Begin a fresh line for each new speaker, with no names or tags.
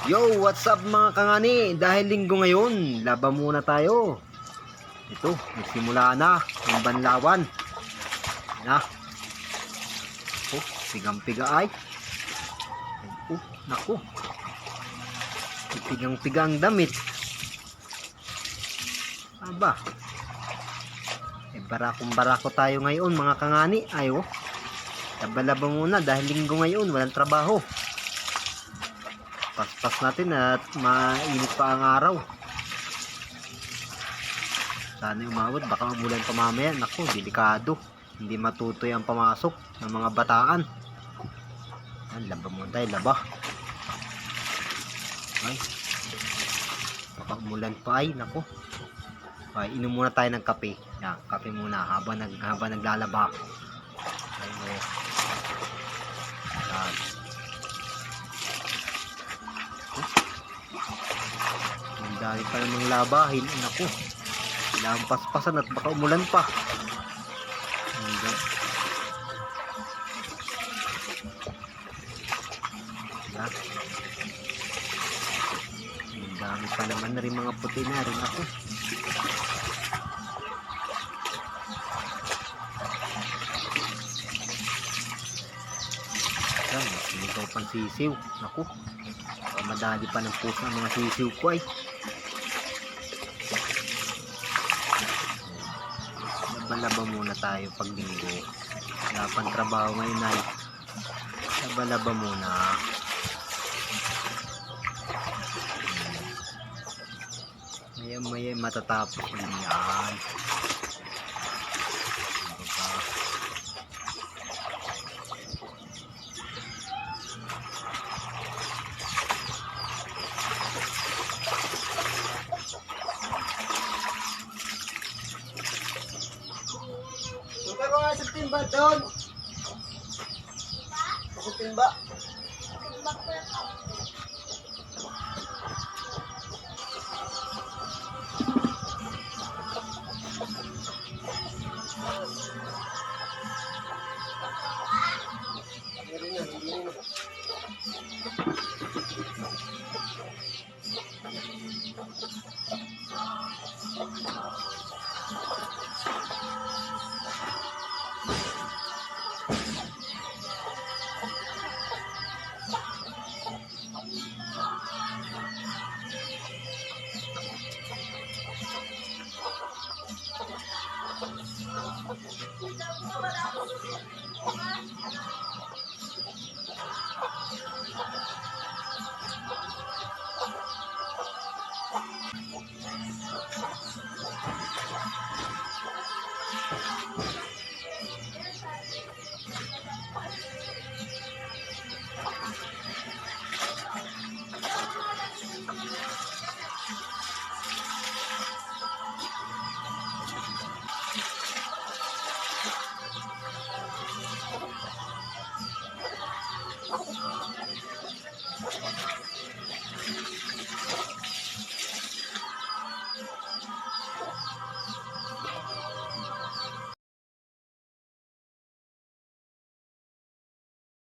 Yo, what's up mga kangani? Dahil linggo ngayon, laban muna tayo. Ito, nagsimula na ang banlawan. Na. Oh, pigang-piga ay. Oh, naku. Pigang-piga ang damit. Aba. Barakong-barako tayo ngayon mga kangani. Ay, oh. Laban-laban muna dahil linggo ngayon, walang trabaho. Paspas natin at mainit pa ang araw. Sana umawat, baka umulan pa mamaya. Naku, delikado. Hindi matutoy ang pamasok ng mga bataan. Laba mo tayo, laba. Ay, baka umulan pa ay, naku. Ay, inom muna tayo ng kape. Yan, kape muna habang naglalaba. Ay, oh. Yan. Ang dami pa namang labahin. Naku, kailangan paspasan at baka umulan pa. Ang dami pa naman na rin mga puti na rin ako. Yan, sinitaw pang sisiw. Naku, madali pa ng puso ng mga sisiw ko ay. Laban-laban muna tayo pag linggo. Wala pang trabaho ngayon ay. Laban-laban muna. Maya matatapos din yan.
Suka ko nga sa timba doon. Sa timba.